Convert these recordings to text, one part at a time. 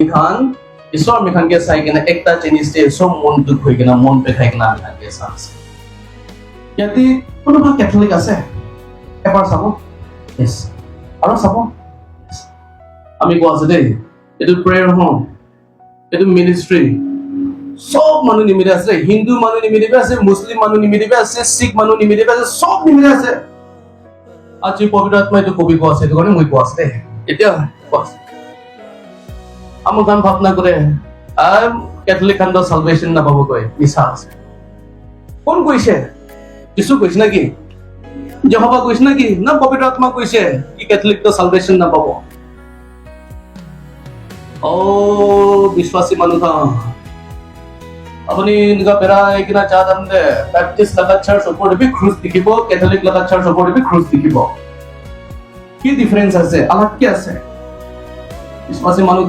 খান ঈশ্বৰ মিখানকে চাই কিনে একটা জিনিসতে সব মন দুখ হৈ কিনে মন পেখাই কিনে মিখানকে চাইছে ইয়াতে কোনোবা কেথলিক আছে এবাৰ চাব yes আৰু চাব আমি কোৱা আছে দেই এইটো প্ৰেয়াৰ হোম এইটো মিনিষ্ট্ৰি সব মানুহ নিমিলে আছে হিন্দু মানুহ নিমিলে আছে মুছলিম মানুহ নিমিলে আছে শিখ মানুহ নিমিলে আছে সব নিমিলে আছে আজি পবিত্ৰ আত্মা এইটো কবি কোৱা আছে এইটো কাৰণে মই কোৱা আছে দেই এতিয়া কোৱা আমার গান ভাবনা করে ক্যাথলিক খান সালভেশন না পাবো কই মিছা আছে কোন কইছে কিছু কইছে নাকি যহোবা কইছে নাকি না পবিত্র আত্মা কইছে কি ক্যাথলিক তো সালভেশন না পাবো ও বিশ্বাসী মানুষ আপনি इनका पेरा एक ना चाह दे बैप्टिस्ट लगा चर्च ऊपर भी क्रूस दिखिबो कैथोलिक लगा चर्च ऊपर भी क्रूस दिखिबो কি ডিফারেন্স আছে अलग কি আছে বিশ্বাসী মানুষ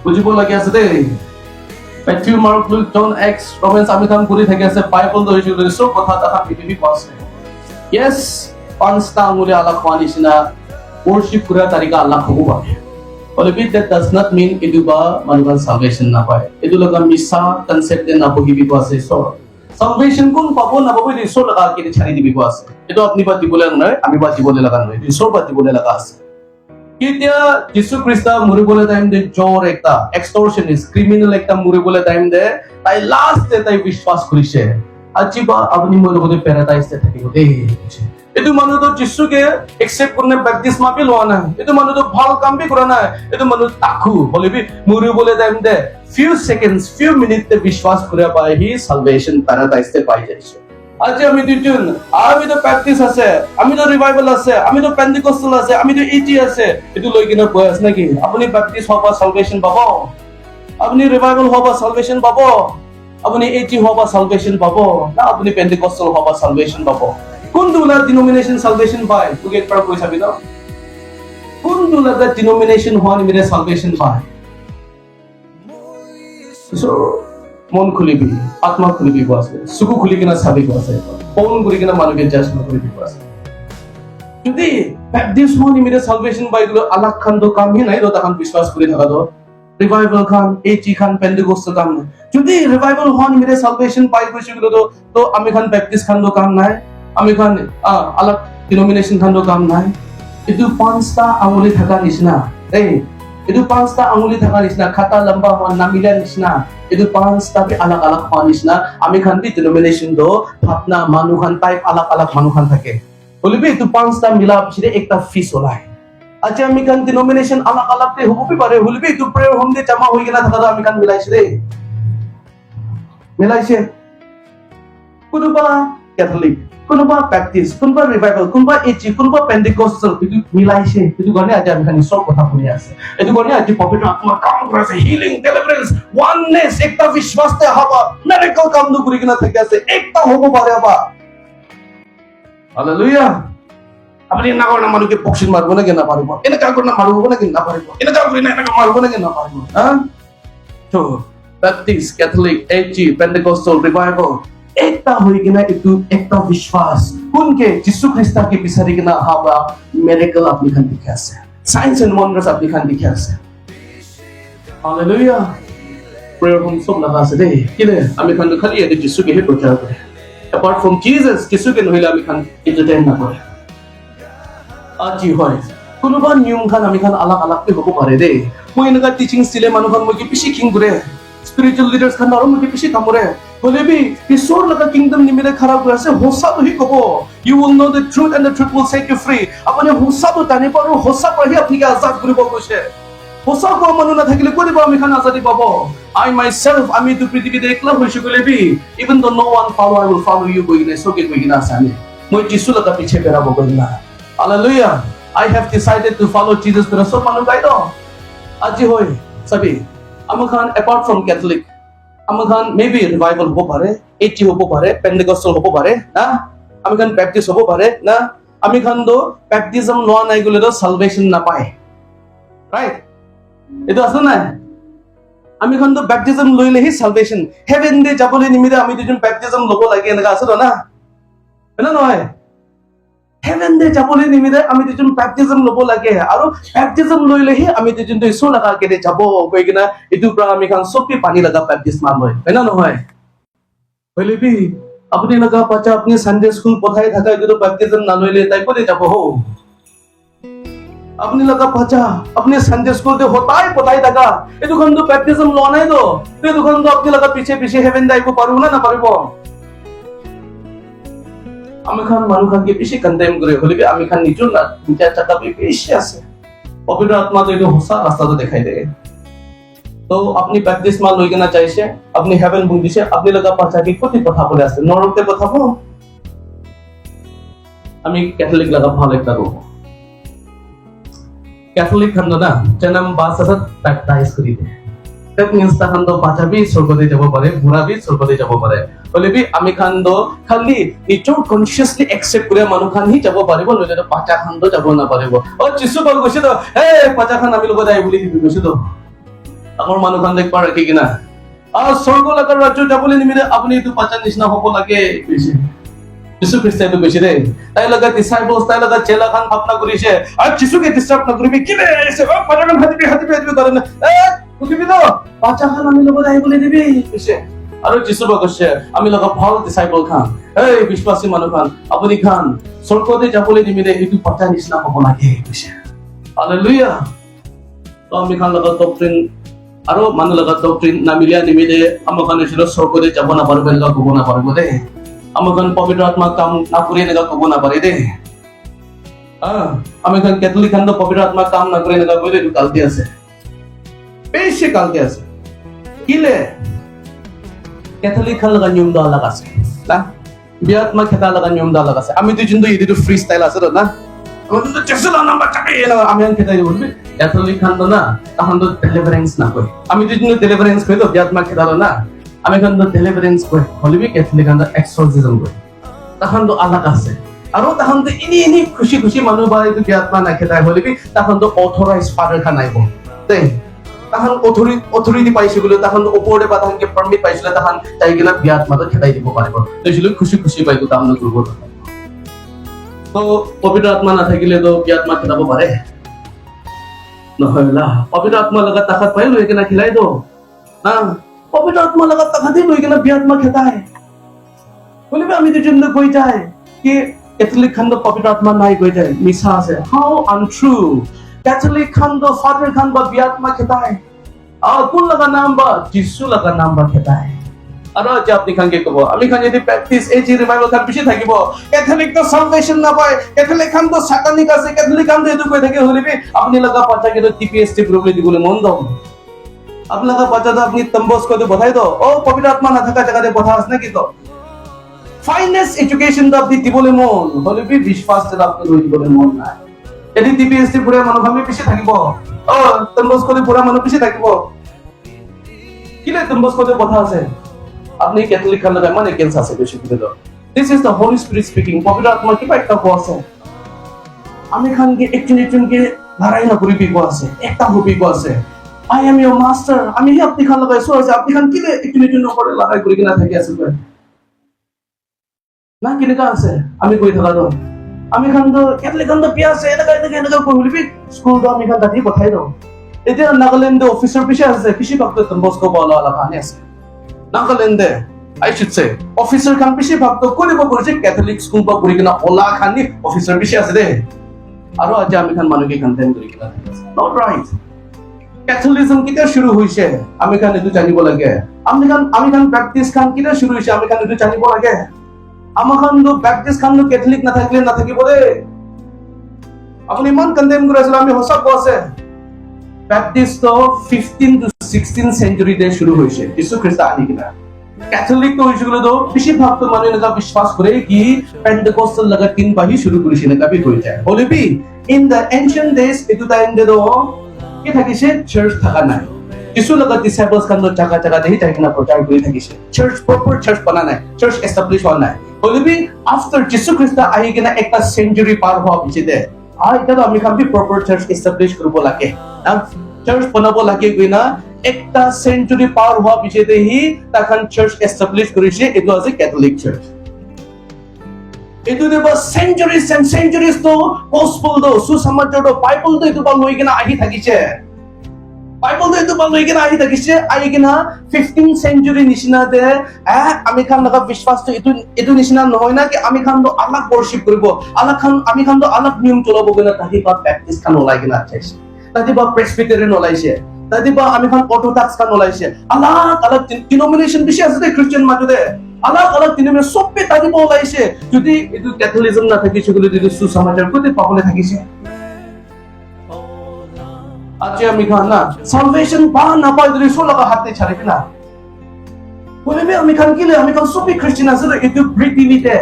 বুঝিব লাগি আছে দেই Matthew, Mark, Luke, John, Acts, Romans আমি কাম কৰি থাকি আছে বাইবেল ধৰিছো সব কথা এটা পৃথিৱী পাছে yes পাঁচটা আঙুলি আল্লাহ খোৱা নিচিনা worship কৰা তাৰিকা আল্লাহ হ'ব পাৰে but that does not mean এদুবা মানুহৰ salvation না পায় এদু লগা মিছা কনসেপ্ট না বহিবি আছে সব salvation কোন পাব না পাব ঈশ্বৰ লগা কি ছাড়ি দিবি আছে এটো আপনি বাদ দিবলে নহয় আমি বাদ দিবলে লগা নহয় ঈশ্বৰ বাদ দিবলে লগা আছে কেতিয়া যীশু খ্রিস্ট মরিবলে টাইম দে জোর একটা এক্সটর্শনিস্ট ক্রিমিনাল একটা মরিবলে টাইম দে তাই লাস্টে তাই বিশ্বাস করিছে আজিবা আপনি মোৰ লগতে প্যাৰাডাইসে থাকিব দেই এটো মানুহ তো যীশুকে একসেপ্ট কৰনে বাপতিস্মা বি লোৱা নাই এটো মানুহ তো ভাল কাম বি কৰা নাই এটো মানুহ তাকু বলিবি মরিবলে টাইম দে few seconds few minutes বিশ্বাস করে পায় হি সালভেশন প্যারাডাইসে পাই যাইছে আজি আমি দুজন আমি তো প্র্যাকটিস আছে আমি তো রিভাইভাল আছে আমি তো পেন্টিকস্টাল আছে আমি তো ইটি আছে এটো লৈ কিনে কৈ আছে নাকি আপুনি প্র্যাকটিস হবা সালভেশন পাবো আপুনি রিভাইভাল হবা সালভেশন পাবো আপুনি ইটি হবা সালভেশন পাবো না আপুনি পেন্টিকস্টাল হবা সালভেশন পাবো কোন দুলা ডিনোমিনেশন সালভেশন পায় তুই একবার কই চাবি না কোন দুলা ডিনোমিনেশন হওয়া নিমিরে সালভেশন পায় সো মন খুলিবি আত্মা খুলিবি আছে সুকু খুলি কিনা চাবি আছে ফোন কৰি কিনা মানুহকে জাজ নকৰিবি আছে যদি দিস মর্নিং মেরে সালভেশন বাই গুলো আলাক খান তো কাম হি নাই তো তখন বিশ্বাস করে থাকা তো রিভাইভাল খান এটি খান পেন্টিকস্টাল কাম নাই যদি রিভাইভাল হন মেরে সালভেশন পাই কইছে গুলো তো আমি খান ব্যাপটিস্ট খান তো কাম নাই আমি খান আলাক ডিনোমিনেশন খান তো কাম নাই এটো পাঁচটা আঙুলি থাকা নিচিনা এই এটো পাঁচটা আঙুলি থাকা নিচিনা খাতা লম্বা হওয়া না মিলা নিচিনা এটো পাঁচটা বি আলাক আলাক হওয়া নিচিনা আমি খান বি ডিনোমিনেশন দো ভাবনা মানুহ খান টাইপ আলাক আলাক মানুহ খান থাকে বলিবি এটো পাঁচটা মিলা পিছরে একটা ফিস ওলাই আচ্ছা আমি খান ডিনোমিনেশন আলাক আলাক তে হবি পারে বলিবি এটো প্রেয়ার হোম দে জমা হই গেলা থাকা আমি খান মিলাইছে রে মিলাইছে কোনোবা ক্যাথলিক কোনোবা ব্যাপটিস্ট কোনোবা রিভাইভাল কোনোবা এজি কোনোবা পেন্টিকস্টাল এটো মিলাইছে এটো কাৰণে আজি আমি খান সব কথা শুনি আছে এটো কাৰণে আজি পবিত্ৰ আত্মা কাম কৰিছে হিলিং ডেলিভাৰেন্স ওয়াননেস একটা বিশ্বাসতে হবা মিৰাকল কাম কৰি কিনা থাকে আছে একটা হ'ব পাৰে হবা হালেলুয়া আপনি না করনা মানুষকে বক্সিং মারবো না কেন পারবো এটা কাজ করনা মারবো না কেন না পারবো এটা কাজ করি না এটা মারবো না কেন না পারবো হ্যাঁ তো ব্যাপটিস্ট ক্যাথলিক এজি পেন্টিকস্টাল রিভাইভাল একটা হই কিনা একটু একটা বিশ্বাস কোনকে যীশু খ্রিস্টকে বিচাৰি কিনা হাবা মিরাকল আপনি খান দেখে আছে সাইন্স এন্ড ওয়ান্ডার্স আপনি খান দেখে আছে হালেলুয়া প্রেয়ার হোম সব লাগা আছে দেই কিলে আমি খান খালি এতে যীশুকে হে প্ৰচাৰ কৰে apart from Jesus যীশুকে নহলে আমি খান এন্টাৰটেইন না কৰে আজি হয় কোনোবা নিয়ম খান আমি খান আলাক আলাককে হ'ব পাৰে দেই মই এনেকা টিচিং ষ্টিলে মানুহ খান মই কি পিছি কিং কৰে স্পিৰিচুৱেল লিডাৰ্স খান আৰু মই কি পিছি কাম কৰে বলিবি ঈশ্বৰ লগা কিংডম নিমিলে খাৰাপ হৈ আছে হোসাটো হি কব you will know the truth and the truth will set you free আপুনি হোসাটো জানিব আৰু হোসা পঢ়ি আপুনি আজাদ কৰিব কৈছে হোসা কোৱা মানুহ নাথাকিলে কৈ দিব আমি খান আজাদি পাব আই মাইসেলফ আমি তো পৃথিৱীতে একলা হৈছো বলিবি even though no one follow I will follow you কই কিনে সকে কই কিনে আছে আমি মই যিশু লগা পিছে পেৰাব গৈ না hallelujah I have decided to follow Jesus pero so manu gaito আজি hoy sabi amkhan apart from Catholic amkhan maybe revival hobo pare AT hobo pare Pentecostal hobo pare na amkhan baptist hobo pare na amkhan do baptism loa nai gole do salvation na pae right eto ase na amkhan do baptism loile hi salvation heaven de jabole nimire ami dujon baptism lobo lage enaka ase do na ena noy heaven দে যাবলৈ নিমিতে আমি দুজন বেপটিজম ল'ব লাগে আৰু বেপটিজম লৈলেহে আমি দুজন ইছু লগাকে যাব গৈ কিনা এইটোৰ পৰা আমি খান চবকে পানী লগা বেপটিজম লয় হয় না নহয় হলিবি আপুনি লগা বাচ্চা আপুনি সানডে স্কুল পঠাই থাকা এইটো বেপটিজম নালৈলে তাই ক'লে যাব হো আপনি লগা বাচ্চা আপনি সানডে স্কুল তে হতাই পঠাই থাকা এইটো খন্দ বেপটিজম লোৱা নাই তো এইটো খন্দ আপনি লগা পিছে পিছে হেভেন যাইব পাৰো না নাপাৰিব আমি খান মানুহ খানকে বেছি কন্ডেম কৰে হলিবি আমি খান নিজৰ না দুটা চাকা বেছি আছে পবিত্ৰ আত্মা তো এইটো সঁচা ৰাস্তাটো দেখাই দিয়ে তো আপনি বেপটিজমা লৈ কিনা চাইছে আপনি হেভেন বুন্দিছে আপনি লগা বাচ্চা কি কতি কথা বলে আছে নৰকতে কথা বল আমি ক্যাথলিক লগা ভাল একটা রূপ कैथोलिक खंड ना जन्म बासत बैप्टाइज करी दे दैट मींस ता खंड बाजाबी स्वर्गदे যাব পারে বুড়াবি স্वर्गदे যাব পারে বলেবি আমি খंड খালি নিচৰ কনসিয়াসলি একসেপ্ট কৰে মানুহ খান হি যাব পাৰিব নলে তো পাচা খंड যাব না পাৰিব ও যিশু বল গৈছে তো হে পাচা খান আমি লগত আই বুলি দিবি গৈছে তো আমাৰ মানুহ খান দেখ পাৰ কি কিনা স্वर्ग লগা ৰাজ্য যাবলৈ নিমিলে আপুনি তো পাচা নিচিনা হ'ব লাগে কৈছে যিশু খ্ৰীষ্টই কৈছে দে তাই লগা ডিসাইপলস তাই লগা চেলা খান ভাবনা কৰিছে আৰু যিশুকে ডিস্টাৰ্ব নকৰিবি কি আছে ও পাজাখান হাতিবি কৰে এ কুকিবি তো পাজাখান আমি লগত আই বুলি দিবি কৈছে আৰু যিশু কৈছে আমি লগা ভাল ডিসাইপল খান এই বিশ্বাসী মানুহ খান আপুনি খান স্বৰ্গতে যাবলৈ নিমিলে এইটো পাজা নিচিনা হ'ব লাগে কৈছে হালেলুয়া তো আমি খান লগা ডক্ট্ৰিন আৰু মানুহ লগা ডক্ট্ৰিন নামিলিয়া নিমিলে আমাৰ খান স্বৰ্গতে যাব নাপাৰিব লগা ক'ব নাপাৰিব দে আমাখন পবিত্ৰ আত্মা কাম না কৰি এনেকা ক'ব নাপাৰে দে আমি খান ক্যাথলিক খান পবিত্ৰ আত্মা কাম না কৰি এনেকা ক'লে এইটো কালকে আছে বেছি কালকে আছে কিলে ক্যাথলিক খান লগা নিয়ম দা লগা আছে না বিয়াত্মা খেতা লগা নিয়ম দা লগা আছে আমি তো যোনটো এইটো ফ্ৰী ষ্টাইল আছে না আমি তো চেছলা নাম্বার চাপে আমি আন খেতাই দিব ক্যাথলিক খান না তাহন তো ডেলিভারেন্স না কই আমি তো যোনটো ডেলিভারেন্স কই তো বিয়াত্মা খেতা না আমি খান ডেলিভারেন্স কই হলিবি ক্যাথলিক খান এক্সোরসিজম কই তাহন তো আলাদা আছে আৰু তাহন তো ইনি খুশি খুশি মানুহ বাৰে তো বিয়াত্মা না খেতাই হলিবি তাহন তো অথৰাইজ ফাদাৰ খান আইব দে তাহন অথৰিটি পাইছে বুলি তাহন ওপৰতে বা তাহনকে পাৰমিট পাইছিলে তাহন তাই গিলা বিয়াত্মা তো খেতাই দিব পাৰিব তেছিলো খুশি খুশি পাইতো কাম নকৰিব তো পবিত্ৰ আত্মা না থাকিলে তো বিয়াত্মা খেতাব পাৰে নহয়লা পবিত্ৰ আত্মা লগা তাকাত পাই লৈ কিনা খিলাই দো না পবিত্ৰ আত্মা লগা তাকাতে লৈ কিনা বিয়াত্মা খেতাই বলিবে আমি তো জন্য কই যায় কি ক্যাথলিক খান পবিত্ৰ আত্মা নাই কই যায় মিছা আছে হাউ আনট্ৰু कैथोलिक खंड फादर खंड बा बियात्मा खेताय कोन लगा नाम बा जिसु लगा नाम बा खेताय আৰু যে আপনি খানকে কব আমি খান যদি প্র্যাকটিস এই যে রিভাইভাল খান বেশি থাকিব ক্যাথলিক তো সালভেশন না পায় ক্যাথলিক খান তো সাতানিক আছে ক্যাথলিক খান তো এটো কই থাকে হলিবি আপনি লগা পাচা কে তো টিপিএসটি প্রবলেম দিবলে মন দাও আপনি লগা পাচা তো আপনি তম্বস করে বধাই দাও ও পবিত্র আত্মা না থাকা জায়গাতে বধা আছে নাকি তো ফাইনেস্ট এডুকেশন তো আপনি দিবলে মন হলিবি বিশ্বাস তো আপনি লই দিবলে মন না এটি টিপিএসটি পুরা মানুহ আমি পিছে থাকিব তম্বস করে পুরা মানুহ পিছে থাকিব কিলে তম্বস করে কথা আছে আপনি ক্যাথলিক খান লগা মানে কেলস আছে বেশি করে দাও this is the Holi spirit speaking পবিত্র আত্মা কি একটা আছে আমি খানকে একজনকে ধারাই না করি পিকো আছে একটা হবিকো আছে আই এম ইওর মাস্টার আমি হি আপনি খান লাগাই সো আছে আপনি খান কিলে একজনের উপরে লাগাই করি কিনা থাকি আছে না কিনে কা আছে আমি কই থাকা দাও আমি খান তো ক্যাথলিক খান তো পিয়া আছে এনেকা কইলিবি স্কুল তো আমি খান দাদি পঠাই দাও এতিয়া নাগাল্যান্ড অফিসার পিছে আছে কৃষি ভক্ত তম্বস্কো বলা আলাপানি আছে Nagaland I should say officer খান পিছে ভক্ত কইব কইছে ক্যাথলিক স্কুল বা করি কিনা ওলা খানি অফিসার পিছে আছে দে আৰু আজ আমি খান মানুকে কন্টেন্ট করি কিনা নট রাইট ক্যাথলিজম কিটা শুরু হইছে আমি খান এটো জানিব লাগে আমি খান প্র্যাকটিস খান কিটা শুরু হইছে আমি খান এটো জানিব লাগে আমার খান তো প্র্যাকটিস খান তো ক্যাথলিক না থাকলে না থাকিব রে আপনি মান কন্ডেম করেছিল আমি হসা কোছে প্র্যাকটিস তো 15 টু 16 সেঞ্চুরি দে শুরু হইছে যিশু খ্রিস্ট আনি কিনা ক্যাথলিক তো হইছিল তো বেশিরভাগ তো মানে না বিশ্বাস করে কি পেন্টেকোস্টাল লাগা তিন বাহি শুরু করেছে না কবি হই যায় বলিবি ইন দা এনশিয়েন্ট ডেজ ইটু টাইম দে দো কি থাকিছে চার্চ থাকা নাই যিশু লগা ডিসাইপলস খান তো জায়গা দেই তাই কিনা প্রচার কৰি থাকিছে চার্চ প্রপার চার্চ বনা নাই চার্চ এস্টাবলিশ হল নাই বলিবি আফটার যিশু খ্রিস্ট আহি কিনা একটা সেঞ্চুরি পার হওয়া পিছে দে এটা তো আমি খাবি প্রপার চার্চ এস্টাবলিশ করব লাগে চার্চ বনাব লাগে কইনা একটা সেঞ্চুরি পার হওয়া পিছে দেহি তখন চার্চ এস্টাবলিশ করেছে এটো আছে Catholic church Itu dia centuries and centuries to gospel to susamajor to Bible to itu bang loigena ahi thakise. Bible to itu bang loigena ahi thakise. Ahi kena 15th century nishina de ami khan laga vishwas to itu nishina nohoy na ki ami khan to alag worship koribo. Ami khan to alag niyam cholabo gena tadi ba Baptist khan olai gena achaise. Tadi ba Presbyterian olaise. Tadi ba ami khan Orthodox khan olaise. Alag denomination bishi ase de Christian majode. আলাদা তিনিমে সবে তাদি বলাইছে যদি এটো ক্যাথলিজম না থাকি সেগুলো যদি সুসমাচার করতে পাবলে থাকিছে আজকে আমি খান না সালভেশন পা না পাই যদি সোলাকা হাতে ছাড়বে না বলেবে আমি খান কিলে আমি খান সবে খ্রিস্টান আছে এটো পৃথিবীতে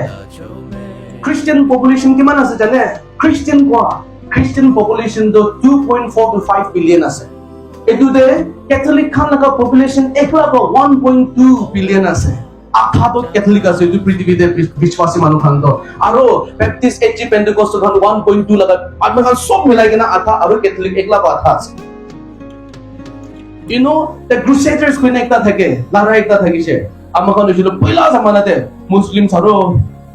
খ্রিস্টান পপুলেশন কিমান আছে জানে খ্রিস্টান পপুলেশন তো 2.4 to 5 বিলিয়ন আছে এটো দে ক্যাথলিক খান লাগা পপুলেশন একলা 1.2 বিলিয়ন আছে আঠাতো ক্যাথলিক আছে এই পৃথিবীতে বিশ্বাসী মানুষ খান তো আর ব্যাপটিস্ট এজি পেন্টেকস্ট খান 1.2 লাগা আপনি খান সব মিলাই কিনা আঠা আর ক্যাথলিক একলা আঠা আছে ইউ নো দ্য ক্রুসেডার্স কোন একটা থাকে লড়াই একটা থাকিছে আমার খান ছিল পয়লা জামানাতে মুসলিম ছাড়ো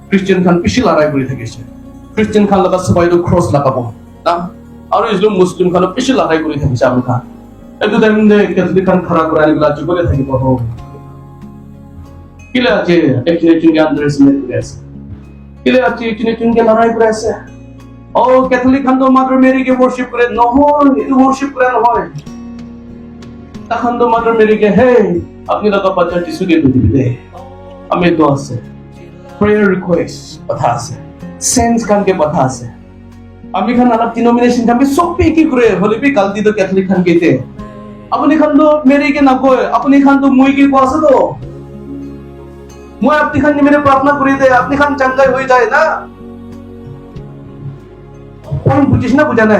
খ্রিস্টান খান পিছি লড়াই করে থাকিছে খ্রিস্টান খান লাগা সবাই তো ক্রস লাগাবো না আর ইসলাম মুসলিম খান পিছি লড়াই করে থাকিছে আমি খান একটু দেখুন যে ক্যাথলিক খান খারাপ করে আনিগুলা জীবনে থাকিব কিলে আছে একচুয়ালি আন্ডারস্ট্যান্ড করে আছে কিলে আছে একচুয়ালি লড়াই করে আছে ও ক্যাথলিক খান তো মাদার মেরিকে worship করে নহয় এই worship করে নহয় তখন তো মাদার মেরিকে হে আপনি লাগা বাচ্চা টিসুকে দিতে আমি তো আছে প্রেয়ার রিকোয়েস্ট কথা আছে সেন্স কানকে কথা আছে আমি খান আলাপ ডিনোমিনেশন আমি সব কি করে হলে বি কাল দি তো ক্যাথলিক খান কেতে আপনি খান তো মেরিকে না কয় আপনি খান তো মুই কি আছে তো মই আপনি খান মেরে প্রার্থনা করে দে আপনি খান চাঙ্গাই হয়ে যায় না কোন বুঝিস না বুঝা না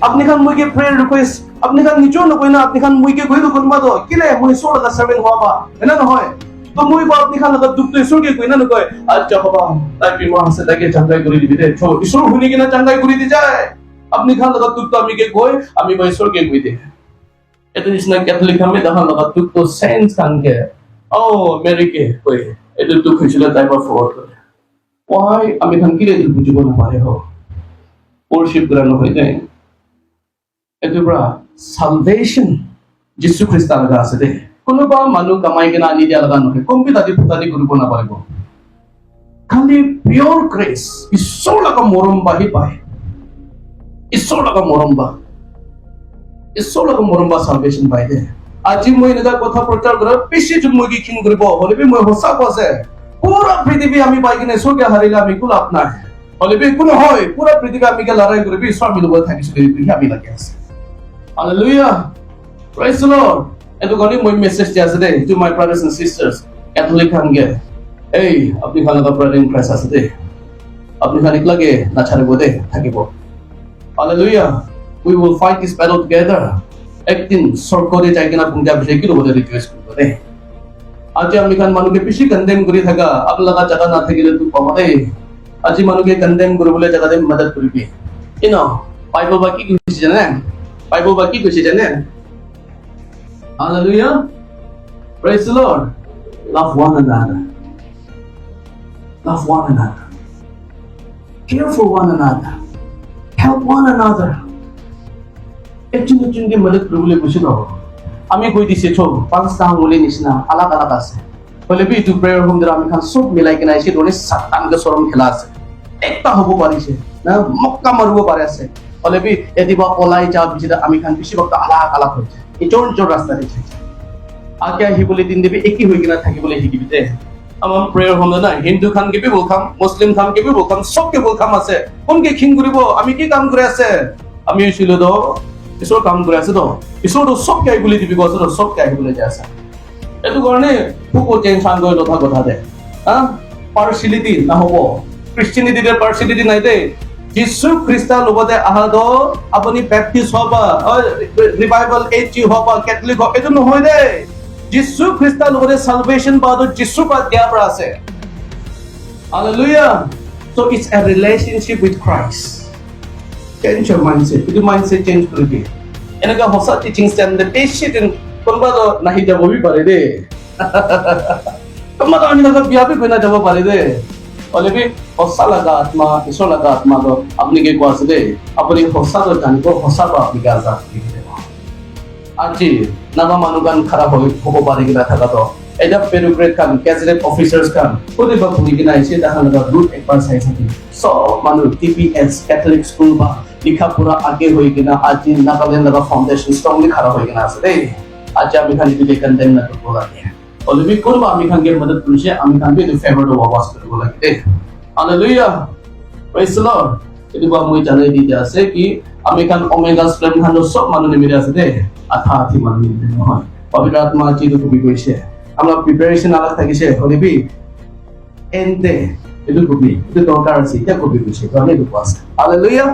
আপনি খান মুইকে প্রেয়ার রিকোয়েস্ট আপনি খান নিচো না কই না আপনি খান মুইকে কই তো কোনবা তো কিলে মই সোলা দা সার্ভেন্ট হবা এনা না হয় তো মই বা আপনি খান লাগা দুঃখ তো ইসুকে কই না কই আচ্ছা বাবা তাই বিমা আছে তাকে চাঙ্গাই করে দিবি দে ছো ইসুর হুনি কিনা চাঙ্গাই করে দি যায় আপনি খান লাগা দুঃখ তো আমি কে কই আমি বা ইসুরকে কই দে এত নিসনা ক্যাথলিক আমি দেখা লাগা দুঃখ তো সেন্স কানকে ও মেরিকে কই এটা দুঃখ ছিল তাই বা ফরওয়ার্ড করে ওয়াই আমি খান কি রে বুঝিব না পারে হো worship করানো হয় যায় এটো ব্রা সালভেশন যিশু খ্রিস্ট লাগা আছে দে কোনোবা মানুহ কামাই কেনা আনি দিয়া লাগা নহয় কম্পিউটার ফুটানি কৰিব না পাৰিব খালি পিওৰ গ্ৰেস ঈশ্বৰ লাগা মৰম বাহি পায় ঈশ্বৰ লাগা মৰম বা সালভেশন পায় দে আজি মই এনেকা কথা প্ৰচাৰ কৰা বেছি জন মই কি খিন কৰিব হলেবি মই হসা কৈছে পুরা পৃথিবী আমি পাই কিনে সোকে হারিলে আমি কোন আপনার হলেবি কোন হয় পুরা পৃথিবী আমি কে লড়াই করবি স্বামী লোক থাকিছিল এই আমি লাগে আছে হালেলুয়া প্রেজ দ্য লর্ড এটো গনি মই মেসেজ দিয়া আছে দে to my brothers and sisters catholic খানগে এই আপনি খান লাগা ব্রাদার ইন ক্রাইস্ট আছে দে আপনি খান এক লাগে না ছাড়ব দে থাকিব hallelujah we will fight this battle together একদিন সরকারে যাই কিনা পুঙ্গা বিষয় কি রোবতে রিকোয়েস্ট করব দে আজি আমি খান মানুষকে বেশি কন্ডেম করে থাকা আপনার জায়গা না থাকিলে তো পাবে আজি মানুষকে কন্ডেম করবলে জায়গাতে মদদ করবি ইনো বাইবেল বা কি কইছে জানেন hallelujah praise the lord love one another care for one another help one another একজনকে মদদ করবলে বসে দাও আমি কই দিছি ছো পাঁচটা আঙ্গুলি নিছনা আলাদা আলাদা আছে বলে বি টু প্রেয়ার হোম দের আমি খান সব মিলাই কিনা এসে ধরে সাতানকে সরম খেলা আছে একটা হব পারিছে না মক্কা মারব পারে আছে বলে বি এদিবা পলাই যা বিচিটা আমি খান বেশি বক্ত আলাদা হইছে এই জোর রাস্তা দিছে আগে হি বলে দিন দেবে একই হই কিনা থাকি বলে হিকিবিতে আমার প্রেয়ার হোম না হিন্দু খান কে বি বলখাম মুসলিম খান কে বি বলখাম সবকে বলখাম আছে কোনকে খিং করিব আমি কি কাম করে আছে আমি ছিল তো ঈশ্বর কাম করে আছে তো ঈশ্বর তো সব কে বলে দিবি গছ তো সব কে বলে যায় আছে এটো কারণে ফুকো চেঞ্জ সাঙ্গয় কথা দে হ্যাঁ পার্সিয়ালিটি না হবো ক্রিশ্চিয়ানিটির পার্সিয়ালিটি নাই দে যিশু খ্রিস্টা লগতে আহাদ আপনি ব্যাপটিস্ট হবা রিভাইভাল এইচি হবা ক্যাথলিক হবা এটো নহয় দে যিশু খ্রিস্টা লগতে সালভেশন পাদ যিশু পাদ দিয়া পৰা আছে hallelujah so it's a relationship with Christ change your mindset itu mindset change kori di enaka hosa teaching standard patient konba to nahi jabo bhi pare de konba to ani laga biya bhi koi na jabo pare de ole bhi সঁচা লগা আত্মা ঈশ্বৰ লগা আত্মা তো আপুনি কি কোৱা আছে দেই আপুনি সঁচাটো জানিব সঁচাটো আপুনি আজাদ আজি নাগা মানুহ গান খারাপ হ'ব পাৰে কিনা থাকাটো এটা পেৰুগ্ৰেড কাম গেজেটেড অফিচাৰ্ছ কাম প্ৰতিভা ভুগি কিনা আহিছে তাহাঁ লগা গ্ৰুপ একবাৰ চাই থাকি চব মানুহ TPS কেথলিক স্কুল বা লিখা পঢ়া আগে হৈ কিনা আজি নাগালেণ্ড লগা ফাউণ্ডেশ্যন ষ্ট্ৰংলি খাৰা হৈ কিনা আছে দেই আজি আমি খান এইটো কণ্ডেম নকৰিব লাগে অলৰেডি কোনোবা আমি খান মদত কৰিছে আমি খান এইটো ফেভাৰটো আৱাজ কৰিব লাগে দেই হালেলুয়া প্ৰেজ দ্য লৰ্ড এইটো মই জানাই দি আছে কি আমি খান ওমেগা স্প্লেম খান সব মানুহ নিমিলে আছে দেই আঠা আঠি মানুহ নিমিলে নহয় পবিত্ৰ আত্মা যিটো কবি কৰিছে আমৰা প্ৰিপাৰেশন আলাদা থাকিছে হলিবি এন্তে এটু কবি এটু দৰকাৰ আছে এটা কবি কইছে তো আমি এটু পাস হালেলুয়া